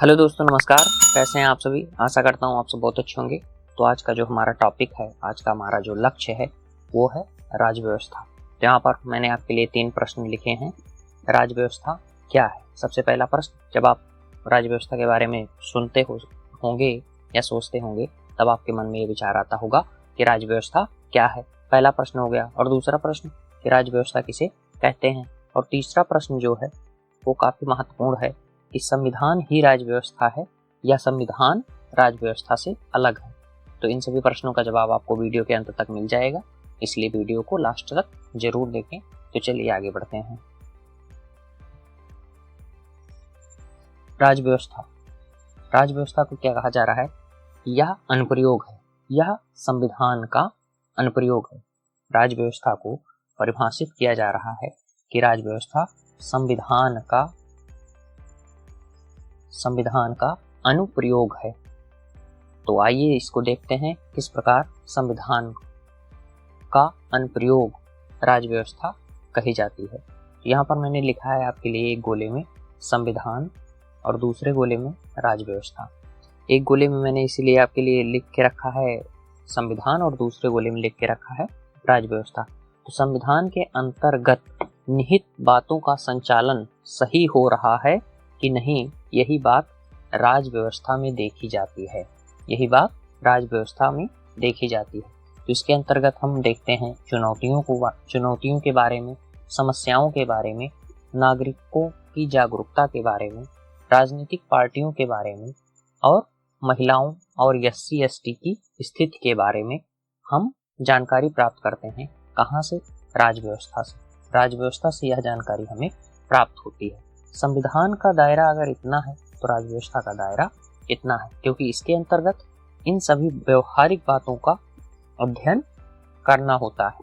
Hello दोस्तों, नमस्कार। कैसे हैं आप सभी? आशा करता हूँ आप सब बहुत अच्छे होंगे। तो आज का जो हमारा टॉपिक है, आज का हमारा जो लक्ष्य है वो है राज्य व्यवस्था। यहाँ पर मैंने आपके लिए 3 प्रश्न लिखे हैं। राज्य व्यवस्था क्या है? सबसे पहला प्रश्न, जब आप राज्य व्यवस्था के बारे में सुनते होंगे या सोचते होंगे तब आपके मन में ये विचार आता होगा कि राज्य व्यवस्था क्या है। पहला प्रश्न हो गया। और दूसरा प्रश्न कि राज्य व्यवस्था किसे कहते हैं। और तीसरा प्रश्न जो है वो काफी महत्वपूर्ण है कि संविधान ही राज्य व्यवस्था है या संविधान राज्य व्यवस्था से अलग है। तो इन सभी प्रश्नों का जवाब आपको वीडियो के अंत तक मिल जाएगा, इसलिए वीडियो को लास्ट तक जरूर देखें। तो चलिए आगे बढ़ते हैं। राज्य व्यवस्था, राज्य व्यवस्था को क्या कहा जा रहा है? यह अनुप्रयोग है, यह संविधान का अनुप्रयोग है। राज्य व्यवस्था को परिभाषित किया जा रहा है कि राज्य व्यवस्था संविधान का अनुप्रयोग है। तो आइए इसको देखते हैं किस प्रकार संविधान का अनुप्रयोग राज्य व्यवस्था कही जाती है। यहाँ पर मैंने लिखा है आपके लिए, एक गोले में संविधान और दूसरे गोले में राज्य व्यवस्था। एक गोले में मैंने इसीलिए आपके लिए लिख के रखा है संविधान और दूसरे गोले में लिख के रखा है राज्य व्यवस्था। तो संविधान के अंतर्गत निहित बातों का संचालन सही हो रहा है कि नहीं, यही बात राज्य व्यवस्था में देखी जाती है। यही बात राज्य व्यवस्था में देखी जाती है। तो इसके अंतर्गत हम देखते हैं चुनौतियों के बारे में, समस्याओं के बारे में, नागरिकों की जागरूकता के बारे में, राजनीतिक पार्टियों के बारे में और महिलाओं और SC/ST की स्थिति के बारे में हम जानकारी प्राप्त करते हैं। कहाँ से? राज्य व्यवस्था से। राज्य व्यवस्था से यह जानकारी हमें प्राप्त होती है। संविधान का दायरा अगर इतना है तो राज्य व्यवस्था का दायरा इतना है, क्योंकि इसके अंतर्गत इन सभी व्यवहारिक बातों का अध्ययन करना होता है।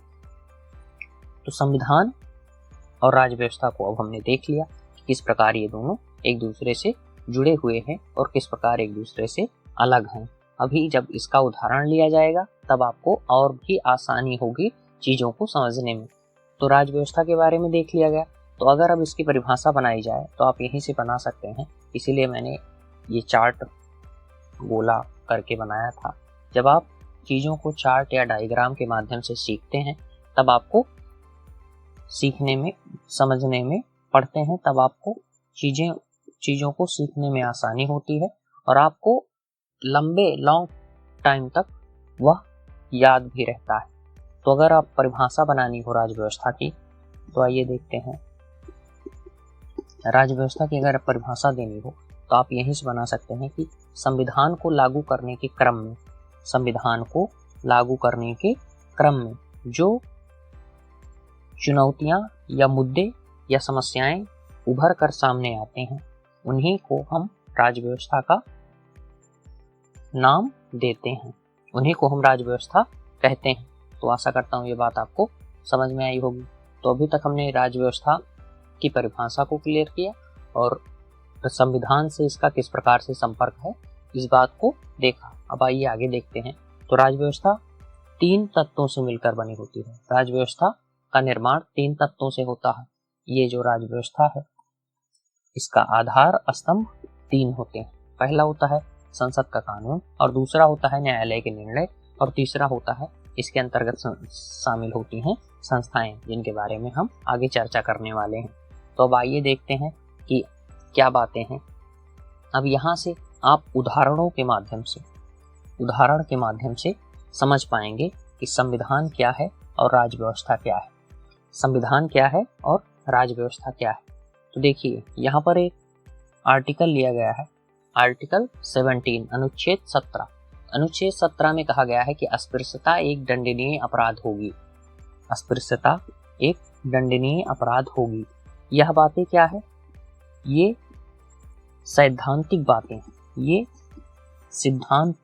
तो संविधान और राज्य व्यवस्था को अब हमने देख लिया कि किस प्रकार ये दोनों एक दूसरे से जुड़े हुए हैं और किस प्रकार एक दूसरे से अलग हैं। अभी जब इसका उदाहरण लिया जाएगा तब आपको और भी आसानी होगी चीजों को समझने में। तो राज्य व्यवस्था के बारे में देख लिया गया। तो अगर अब इसकी परिभाषा बनाई जाए तो आप यहीं से बना सकते हैं, इसीलिए मैंने ये चार्ट गोला करके बनाया था। जब आप चीजों को चार्ट या डायग्राम के माध्यम से सीखते हैं तब आपको सीखने में, समझने में, पढ़ते हैं तब आपको चीजों को सीखने में आसानी होती है और आपको लॉन्ग टाइम तक वह याद भी रहता है। तो अगर आप परिभाषा बनानी हो राज्य व्यवस्था की तो आइए देखते हैं। राज्य व्यवस्था की अगर परिभाषा देनी हो तो आप यहीं से बना सकते हैं कि संविधान को लागू करने के क्रम में, संविधान को लागू करने के क्रम में जो चुनौतियां या मुद्दे या समस्याएं उभर कर सामने आते हैं उन्हीं को हम राज्य व्यवस्था का नाम देते हैं, उन्हीं को हम राज्य व्यवस्था कहते हैं। तो आशा करता हूँ ये बात आपको समझ में आई होगी। तो अभी तक हमने राज्य व्यवस्था की परिभाषा को क्लियर किया और संविधान से इसका किस प्रकार से संपर्क है इस बात को देखा। अब आइए आगे देखते हैं। तो राज्य व्यवस्था 3 तत्वों से मिलकर बनी होती है। राज्य व्यवस्था का निर्माण 3 तत्वों से होता है। ये जो राज्य व्यवस्था है इसका आधार स्तंभ 3 होते हैं। पहला होता है संसद का कानून और दूसरा होता है न्यायालय के निर्णय और तीसरा होता है इसके अंतर्गत शामिल होती हैं संस्थाएं, जिनके बारे में हम आगे चर्चा करने वाले हैं। तो अब आइए देखते हैं कि क्या बातें हैं। अब यहाँ से आप उदाहरण के माध्यम से समझ पाएंगे कि संविधान क्या है और राज्य व्यवस्था क्या है। संविधान क्या है और राज्य व्यवस्था क्या है। तो देखिए यहाँ पर एक आर्टिकल लिया गया है, आर्टिकल 17, अनुच्छेद 17। अनुच्छेद 17 में कहा गया है कि अस्पृश्यता एक दंडनीय अपराध होगी। अस्पृश्यता एक दंडनीय अपराध होगी। यह बातें क्या है? ये सैद्धांतिक बातें हैं। ये सिद्धांत,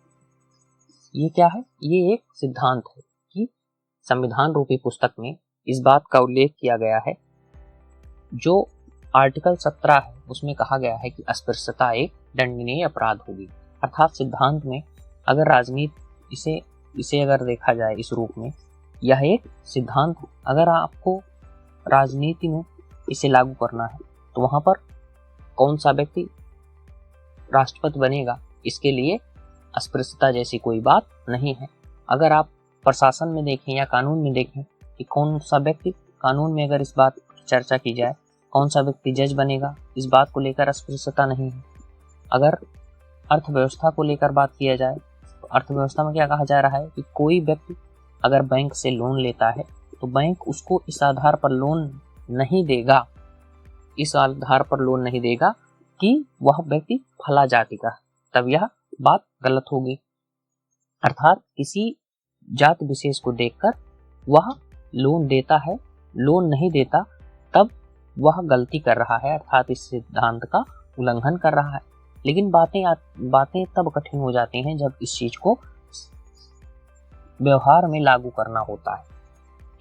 ये क्या है? ये एक सिद्धांत है कि संविधान रूपी पुस्तक में इस बात का उल्लेख किया गया है। जो आर्टिकल 17 है उसमें कहा गया है कि अस्पृश्यता एक दंडनीय अपराध होगी। अर्थात सिद्धांत में अगर राजनीति इसे अगर देखा जाए इस रूप में, यह एक सिद्धांत, अगर आपको राजनीति में इसे लागू करना है तो वहां पर कौन सा व्यक्ति राष्ट्रपति बनेगा, इसके लिए अस्पृश्यता जैसी कोई बात नहीं है। अगर आप प्रशासन में देखें या कानून में देखें कि कौन सा व्यक्ति, कानून में अगर इस बात की चर्चा की जाए, कौन सा व्यक्ति जज बनेगा, इस बात को लेकर अस्पृश्यता नहीं है। अगर अर्थव्यवस्था को लेकर बात किया जाए तो अर्थव्यवस्था में क्या कहा जा रहा है कि कोई व्यक्ति अगर बैंक से लोन लेता है तो बैंक उसको इस आधार पर लोन नहीं देगा, इस आधार पर लोन नहीं देगा कि वह व्यक्ति फला जाति का, तब यह बात गलत होगी। अर्थात किसी जाति विशेष को देखकर वह लोन देता है, लोन नहीं देता तब वह गलती कर रहा है, अर्थात इस सिद्धांत का उल्लंघन कर रहा है। लेकिन बातें तब कठिन हो जाती हैं जब इस चीज को व्यवहार में लागू करना होता है,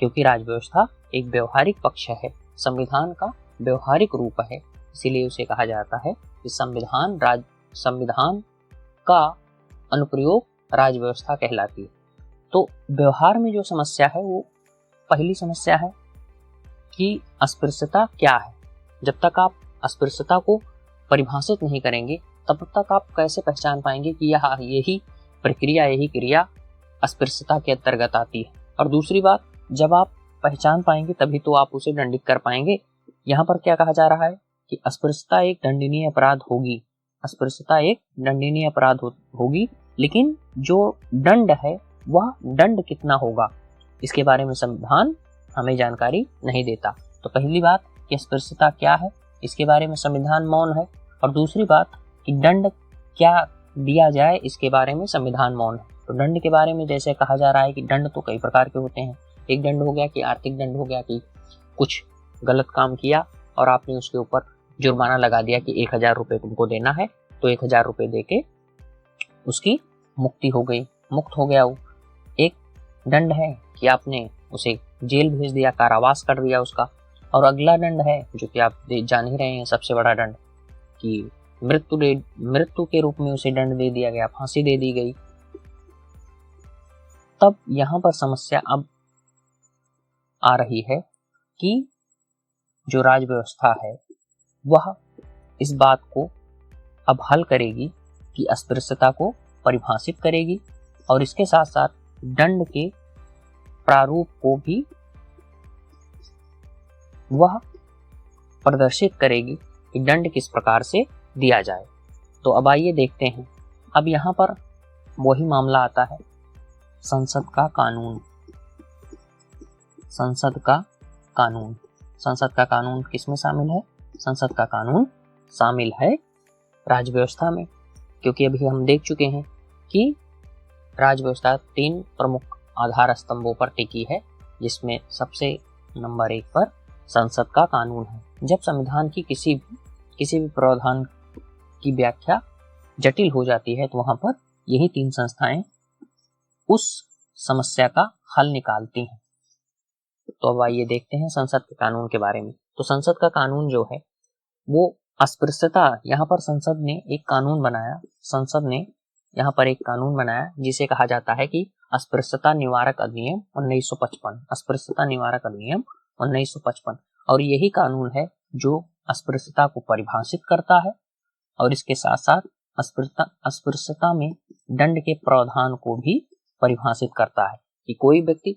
क्योंकि राजव्यवस्था एक व्यवहारिक पक्ष है, संविधान का व्यवहारिक रूप है, इसीलिए उसे कहा जाता है कि संविधान का अनुप्रयोग राजव्यवस्था कहलाती है। तो व्यवहार में जो समस्या है वो पहली समस्या है कि अस्पृश्यता क्या है। जब तक आप अस्पृश्यता को परिभाषित नहीं करेंगे तब तक आप कैसे पहचान पाएंगे कि यही प्रक्रिया, यही क्रिया अस्पृश्यता के अंतर्गत आती है। और दूसरी बात, जब आप पहचान पाएंगे तभी तो आप उसे दंडित कर पाएंगे। यहाँ पर क्या कहा जा रहा है कि अस्पृश्यता एक दंडनीय अपराध होगी, अस्पृश्यता एक दंडनीय अपराध होगी, लेकिन जो दंड है वह दंड कितना होगा इसके बारे में संविधान हमें जानकारी नहीं देता। तो पहली बात कि अस्पृश्यता क्या है, इसके बारे में संविधान मौन है, और दूसरी बात कि दंड क्या दिया जाए इसके बारे में संविधान मौन है। तो दंड के बारे में जैसे कहा जा रहा है कि दंड तो कई प्रकार के होते हैं। एक दंड हो गया कि आर्थिक दंड हो गया कि कुछ गलत काम किया और आपने उसके ऊपर जुर्माना लगा दिया कि 1000 रुपये तुमको देना है, तो 1000 रुपये दे के उसकी मुक्ति हो गई, मुक्त हो गया वो। एक दंड है कि आपने उसे जेल भेज दिया, कारावास कर दिया उसका। और अगला दंड है जो कि आप जान ही रहे हैं, सबसे बड़ा दंड कि मृत्यु के रूप में उसे दंड दे दिया गया, फांसी दे दी गई। तब यहाँ पर समस्या अब आ रही है कि जो राजव्यवस्था है वह इस बात को अब हल करेगी कि अस्पृश्यता को परिभाषित करेगी और इसके साथ साथ दंड के प्रारूप को भी वह प्रदर्शित करेगी कि दंड किस प्रकार से दिया जाए। तो अब आइए देखते हैं। अब यहाँ पर वही मामला आता है, संसद का कानून। संसद का कानून, संसद का कानून किसमें शामिल है? संसद का कानून शामिल है राजव्यवस्था में, क्योंकि अभी हम देख चुके हैं कि राजव्यवस्था 3 प्रमुख आधार स्तंभों पर टिकी है, जिसमें सबसे नंबर 1 पर संसद का कानून है। जब संविधान की किसी भी प्रावधान की व्याख्या जटिल हो जाती है तो वहां पर यही 3 संस्थाएं उस समस्या का हल निकालती हैं। तो अब आइए देखते हैं संसद के कानून के बारे में। तो संसद का कानून जो है वो अस्पृश्यता, यहाँ पर संसद ने एक कानून बनाया, संसद ने यहाँ पर एक कानून बनाया जिसे कहा जाता है कि अस्पृश्यता निवारक अधिनियम 1955, अस्पृश्यता निवारक अधिनियम 1955। और यही कानून है जो अस्पृश्यता को परिभाषित करता है और इसके साथ साथ अस्पृश्यता में दंड के प्रावधान को भी परिभाषित करता है कि कोई व्यक्ति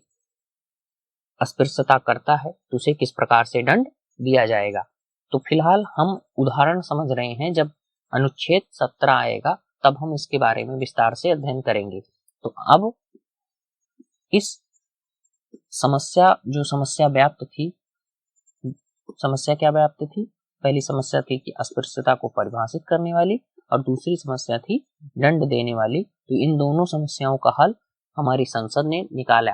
अस्पृश्यता करता है तो उसे किस प्रकार से दंड दिया जाएगा। तो फिलहाल हम उदाहरण समझ रहे हैं, जब अनुच्छेद 17 आएगा तब हम इसके बारे में विस्तार से अध्ययन करेंगे। तो अब इस समस्या व्याप्त थी, समस्या क्या व्याप्त थी? पहली समस्या थी कि अस्पृश्यता को परिभाषित करने वाली और दूसरी समस्या थी दंड देने वाली। तो इन दोनों समस्याओं का हल हमारी संसद ने निकाला।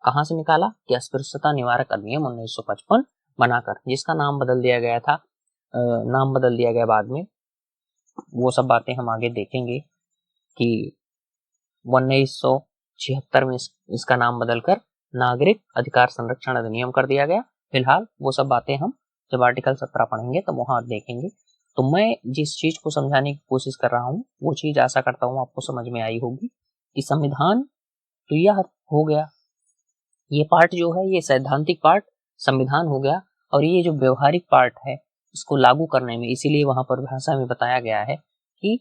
कहाँ से निकाला? कि अस्पृश्यता निवारक अधिनियम 1955 बनाकर, जिसका नाम बदल दिया गया था, नाम बदल दिया गया बाद में, वो सब बातें हम आगे देखेंगे कि 1976 में इसका नाम बदलकर नागरिक अधिकार संरक्षण अधिनियम कर दिया गया। फिलहाल वो सब बातें हम जब आर्टिकल 17 पढ़ेंगे तब वहां देखेंगे। तो मैं जिस चीज को समझाने की कोशिश कर रहा हूँ वो चीज आशा करता हूँ आपको समझ में आई होगी कि संविधान तो यह हो गया, ये पार्ट जो है ये सैद्धांतिक पार्ट संविधान हो गया, और ये जो व्यवहारिक पार्ट है इसको लागू करने में, इसीलिए वहां पर भाषा में बताया गया है कि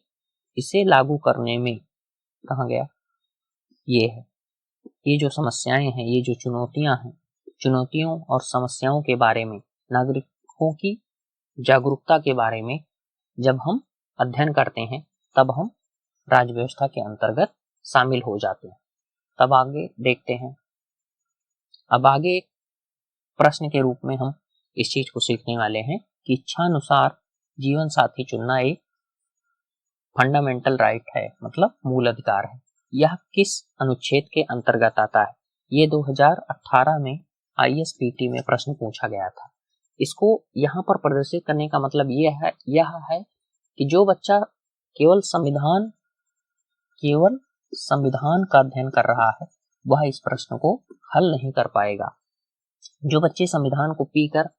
इसे लागू करने में कहाँ गया, ये है, ये जो समस्याएं हैं, ये जो चुनौतियां हैं, चुनौतियों और समस्याओं के बारे में, नागरिकों की जागरूकता के बारे में जब हम अध्ययन करते हैं तब हम राज्य व्यवस्था के अंतर्गत शामिल हो जाते हैं। तब आगे देखते हैं। अब आगे एक प्रश्न के रूप में हम इस चीज को सीखने वाले हैं कि इच्छानुसार जीवन साथी चुनना एक फंडामेंटल राइट है, मतलब मूल अधिकार है। यह किस अनुच्छेद के अंतर्गत आता है? ये 2018 में ISPT में प्रश्न पूछा गया था। इसको यहाँ पर प्रदर्शित करने का मतलब यह है कि जो बच्चा केवल संविधान का अध्ययन कर रहा है वह इस प्रश्न को हल नहीं कर पाएगा। जो बच्चे संविधान को पीकर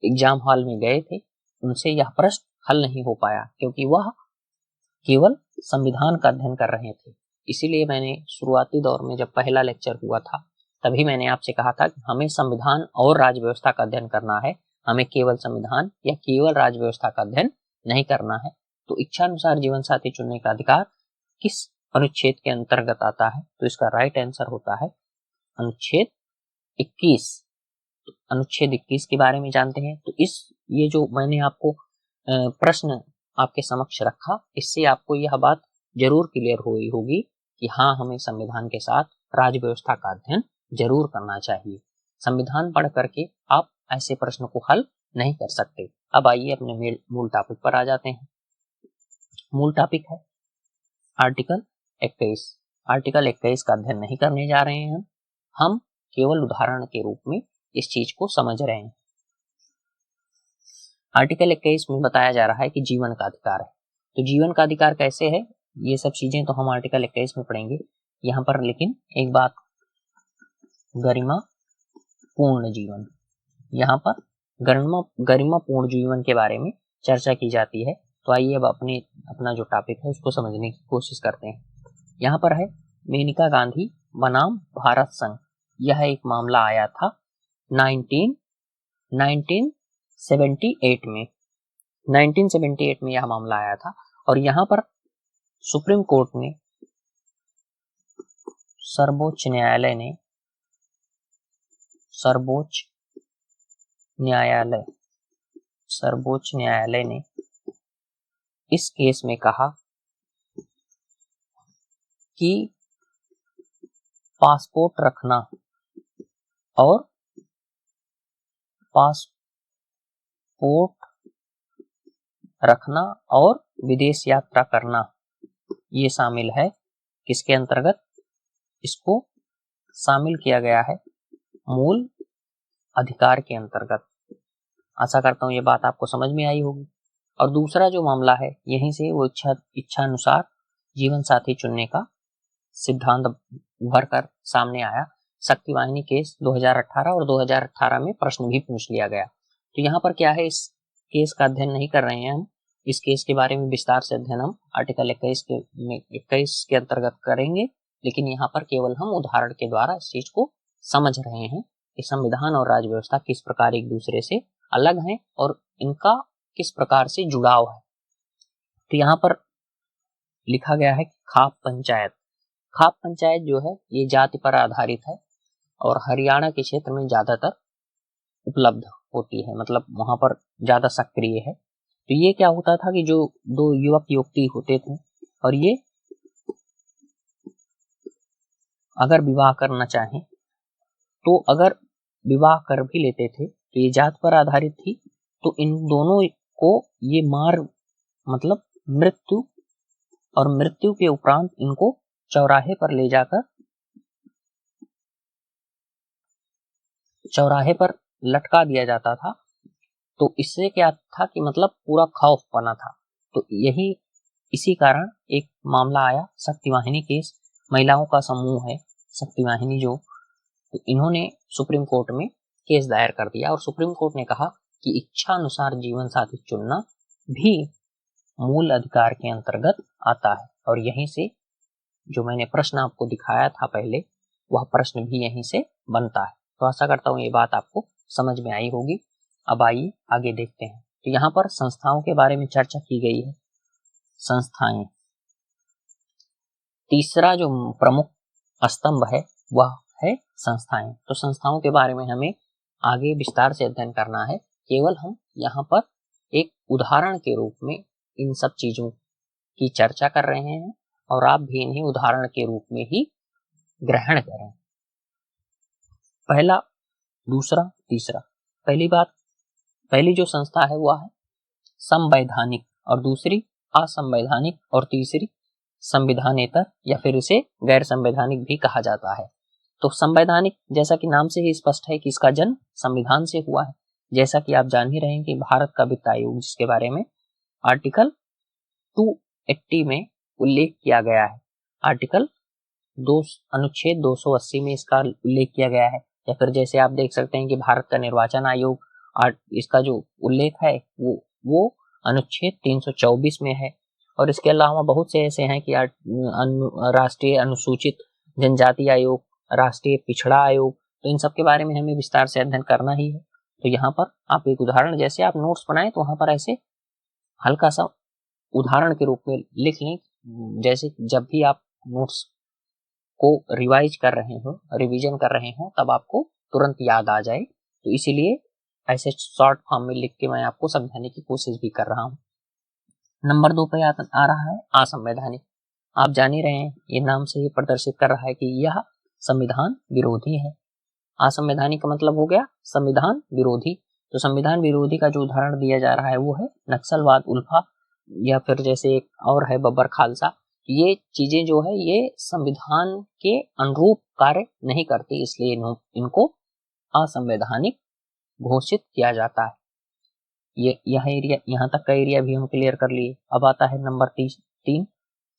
एग्जाम हॉल में गए थे उनसे यह प्रश्न हल नहीं हो पाया, क्योंकि वह केवल संविधान का अध्ययन कर रहे थे। इसीलिए मैंने शुरुआती दौर में जब पहला लेक्चर हुआ था तभी मैंने आपसे कहा था कि हमें संविधान और राज्य व्यवस्था का अध्ययन करना है, हमें केवल संविधान या केवल राज्य व्यवस्था का अध्ययन नहीं करना है। तो इच्छानुसार जीवन साथी चुनने का अधिकार किस अनुच्छेद के अंतर्गत आता है? तो इसका राइट आंसर होता है अनुच्छेद 21। तो अनुच्छेद 21 के बारे में जानते हैं। तो ये जो मैंने आपको प्रश्न आपके समक्ष रखा, इससे आपको यह बात जरूर क्लियर हुई होगी कि हाँ, हमें संविधान के साथ राज्य व्यवस्था का अध्ययन जरूर करना चाहिए। संविधान पढ़ करके आप ऐसे प्रश्न को हल नहीं कर सकते। अब आइए अपने मूल टॉपिक पर आ जाते हैं। मूल टॉपिक है आर्टिकल 21। आर्टिकल 21 का अध्ययन नहीं करने जा रहे हैं हम केवल उदाहरण के रूप में इस चीज को समझ रहे हैं। आर्टिकल 21 में बताया जा रहा है कि जीवन का अधिकार है। तो जीवन का अधिकार कैसे है, ये सब चीजें तो हम आर्टिकल 21 में पढ़ेंगे। यहाँ पर लेकिन एक बात, गरिमा पूर्ण जीवन, यहाँ पर गरिमा पूर्ण जीवन के बारे में चर्चा की जाती है। तो आइए अब अपना जो टॉपिक है उसको समझने की कोशिश करते हैं। यहाँ पर है मेनका गांधी बनाम भारत संघ। यह एक मामला आया था 1978 में। 1978 में यह मामला आया था और यहाँ पर सुप्रीम कोर्ट ने, सर्वोच्च न्यायालय ने इस केस में कहा कि पासपोर्ट रखना और विदेश यात्रा करना ये शामिल है। किसके अंतर्गत? इसको शामिल किया गया है मूल अधिकार के अंतर्गत। आशा करता हूँ ये बात आपको समझ में आई होगी। और दूसरा जो मामला है, यहीं से वो इच्छा अनुसार जीवन साथी चुनने का सिद्धांत उभर कर सामने आया। शक्ति वाहिनी केस 2018 और 2018 में प्रश्न भी पूछ लिया गया। तो यहाँ पर क्या है, इस केस का अध्ययन नहीं कर रहे हैं हम। इस केस के बारे में विस्तार से अध्ययन हम आर्टिकल 21 के अंतर्गत करेंगे, लेकिन यहाँ पर केवल हम उदाहरण के द्वारा इस चीज को समझ रहे हैं कि संविधान और राज्य व्यवस्था किस प्रकार एक दूसरे से अलग हैं और इनका किस प्रकार से जुड़ाव है। तो यहाँ पर लिखा गया है कि खाप पंचायत जो है ये जाति पर आधारित है और हरियाणा के क्षेत्र में ज्यादातर उपलब्ध होती है, मतलब वहां पर ज्यादा सक्रिय है। तो ये क्या होता था कि जो दो युवक युवती होते थे और ये अगर विवाह करना चाहें तो अगर विवाह कर भी लेते थे तो ये जात पर आधारित थी। तो इन दोनों को ये मतलब मृत्यु के उपरांत इनको चौराहे पर लटका दिया जाता था। तो इससे क्या था कि मतलब पूरा खौफ बना था। तो इसी कारण एक मामला आया, शक्ति वाहिनी केस। महिलाओं का समूह है शक्ति वाहिनी जो, तो इन्होंने सुप्रीम कोर्ट में केस दायर कर दिया और सुप्रीम कोर्ट ने कहा कि इच्छा अनुसार जीवन साथी चुनना भी मूल अधिकार के अंतर्गत आता है। और यहीं से जो मैंने प्रश्न आपको दिखाया था पहले, वह प्रश्न भी यहीं से बनता है। तो आशा करता हूँ ये बात आपको समझ में आई होगी। अब आइए आगे देखते हैं। तो यहाँ पर संस्थाओं के बारे में चर्चा की गई है। संस्थाएं, तीसरा जो प्रमुख स्तंभ है वह है संस्थाएं। तो संस्थाओं के बारे में हमें आगे विस्तार से अध्ययन करना है। केवल हम यहाँ पर एक उदाहरण के रूप में इन सब चीजों की चर्चा कर रहे हैं और आप भी इन्हें उदाहरण के रूप में ही ग्रहण करें। पहला, दूसरा, तीसरा। पहली जो संस्था है वह है संवैधानिक, और दूसरी असंवैधानिक, और तीसरी संविधानेतर या फिर इसे गैर संवैधानिक भी कहा जाता है। तो संवैधानिक, जैसा कि नाम से ही स्पष्ट है कि इसका जन्म संविधान से हुआ है। जैसा कि आप जान ही रहे हैं कि भारत का वित्त आयोग, जिसके बारे में आर्टिकल 280 में उल्लेख किया गया है, अनुच्छेद 280 में इसका उल्लेख किया गया है। या फिर जैसे आप देख सकते हैं कि भारत का निर्वाचन आयोग, इसका जो उल्लेख है वो अनुच्छेद 324 में है। और इसके अलावा बहुत से ऐसे हैं कि राष्ट्रीय अनुसूचित जनजाति आयोग, राष्ट्रीय पिछड़ा आयोग, तो इन सब के बारे में हमें विस्तार से अध्ययन करना ही है। तो यहाँ पर आप एक उदाहरण, जैसे आप नोट्स बनाएं तो वहां पर ऐसे हल्का सा उदाहरण के रूप में लिख लें, जैसे जब भी आप नोट्स को रिवाइज कर रहे हो, रिवीजन कर रहे हो, तब आपको तुरंत याद आ जाए। तो इसीलिए ऐसे शॉर्ट फॉर्म में लिख के मैं आपको समझाने की कोशिश भी कर रहा हूँ। नंबर 2 पे आ रहा है असंवैधानिक। आप जान ही रहे हैं, ये नाम से ही प्रदर्शित कर रहा है कि यह संविधान विरोधी है। असंवैधानिक का मतलब हो गया संविधान विरोधी। तो संविधान विरोधी का जो उदाहरण दिया जा रहा है वो है नक्सलवाद, उल्फा, या फिर जैसे एक और है बब्बर खालसा। ये चीजें जो है ये संविधान के अनुरूप कार्य नहीं करती, इसलिए इनको असंवैधानिक घोषित किया जाता है। यह एरिया, यहाँ तक का एरिया भी हम क्लियर कर लिए। अब आता है नंबर 3,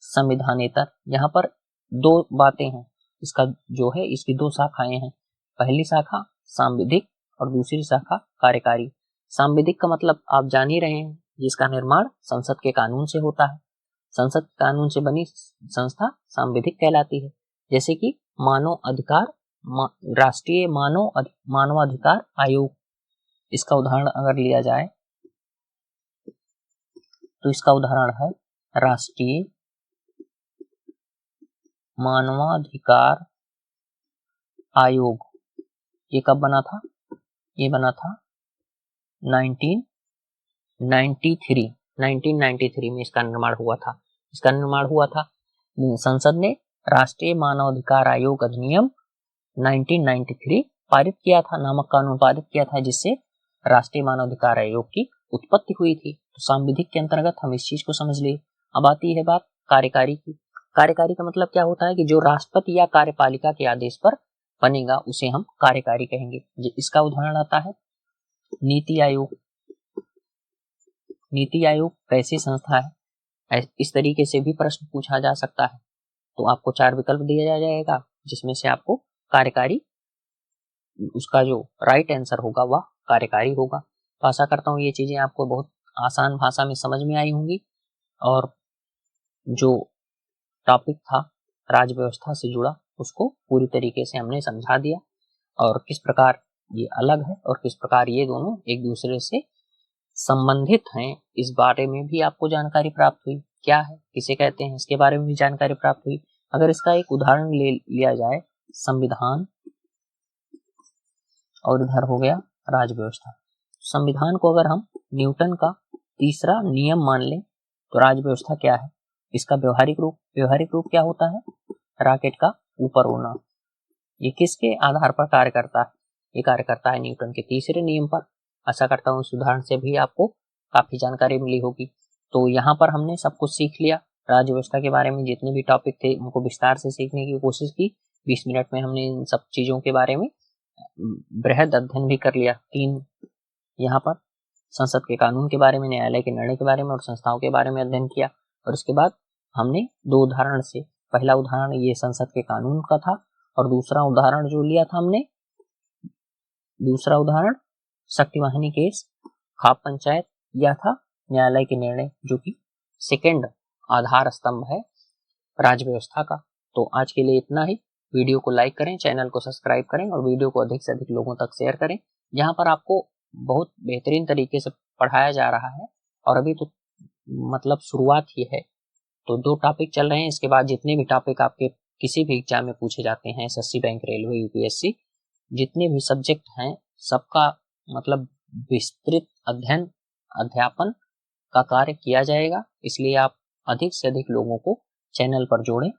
संविधानेतर। यहाँ पर दो बातें हैं, इसका जो है इसकी दो शाखाएं हैं। पहली शाखा सांविधिक और दूसरी शाखा कार्यकारी। सांविधिक का मतलब आप जान ही रहे हैं, जिसका निर्माण संसद के कानून से होता है। संसद कानून से बनी संस्था सांविधिक कहलाती है। जैसे कि राष्ट्रीय मानवाधिकार आयोग, इसका उदाहरण अगर लिया जाए तो इसका उदाहरण है राष्ट्रीय मानवाधिकार आयोग। ये कब बना था? ये बना था 1993 में इसका निर्माण हुआ था। संसद ने राष्ट्रीय मानवाधिकार आयोग अधिनियम 1993 पारित किया था, नामक कानून पारित किया था, जिससे राष्ट्रीय मानवाधिकार आयोग की उत्पत्ति हुई थी। तो सांविधिक के अंतर्गत हम इस चीज को समझ लिए। अब आती है बात कार्यकारी की। कार्यकारी का मतलब क्या होता है कि जो राष्ट्रपति या कार्यपालिका के आदेश पर बनेगा उसे हम कार्यकारी कहेंगे। इसका उदाहरण आता है नीति आयोग। नीति आयोग कैसी संस्था है, इस तरीके से भी प्रश्न पूछा जा सकता है। तो आपको 4 विकल्प दिया जाएगा, जिसमें से आपको कार्यकारी, उसका जो राइट आंसर होगा वह कार्यकारी होगा। तो आशा करता हूँ ये चीजें आपको बहुत आसान भाषा में समझ में आई होंगी, और जो टॉपिक था राज्य व्यवस्था से जुड़ा उसको पूरी तरीके से हमने समझा दिया, और किस प्रकार ये अलग है और किस प्रकार ये दोनों एक दूसरे से संबंधित हैं, इस बारे में भी आपको जानकारी प्राप्त हुई। क्या है, किसे कहते हैं, इसके बारे में भी जानकारी प्राप्त हुई। अगर इसका एक उदाहरण लिया जाए, संविधान और इधर हो गया राज्य व्यवस्था। संविधान को अगर हम न्यूटन का तीसरा नियम मान लें तो राज्य व्यवस्था क्या है? इसका व्यवहारिक रूप क्या होता है? रॉकेट का ऊपर उड़ना। ये किसके आधार पर कार्य करता है? ये कार्य करता है न्यूटन के तीसरे नियम पर। आशा करता हूँ इस उदाहरण से भी आपको काफी जानकारी मिली होगी। तो यहाँ पर हमने सब कुछ सीख लिया। राज्य व्यवस्था के बारे में जितने भी टॉपिक थे उनको विस्तार से सीखने की कोशिश की। 20 मिनट में हमने इन सब चीजों के बारे में बृहद अध्ययन भी कर लिया। 3 यहाँ पर संसद के कानून के बारे में, न्यायालय के निर्णय के बारे में और संस्थाओं के बारे में अध्ययन किया। और उसके बाद हमने 2 उदाहरण से, पहला उदाहरण ये संसद के कानून का था, और दूसरा उदाहरण जो लिया था हमने, दूसरा उदाहरण शक्तिवाहिनी केस, खाप पंचायत या था न्यायालय के निर्णय, जो कि सेकेंड आधार स्तंभ है राज्य व्यवस्था का। तो आज के लिए इतना ही। वीडियो को लाइक करें, चैनल को सब्सक्राइब करें और वीडियो को अधिक से अधिक लोगों तक शेयर करें। यहाँ पर आपको बहुत बेहतरीन तरीके से पढ़ाया जा रहा है, और अभी तो मतलब शुरुआत ही है। तो 2 टॉपिक चल रहे हैं। इसके बाद जितने भी टॉपिक आपके किसी भी एग्जाम में पूछे जाते हैं, एसएससी, बैंक, रेलवे, यूपीएससी, जितने भी सब्जेक्ट हैं सबका मतलब विस्तृत अध्यापन का कार्य किया जाएगा। इसलिए आप अधिक से अधिक लोगों को चैनल पर जोड़ें।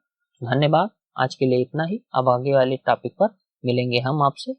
धन्यवाद। आज के लिए इतना ही। अब आगे वाले टॉपिक पर मिलेंगे हम आपसे।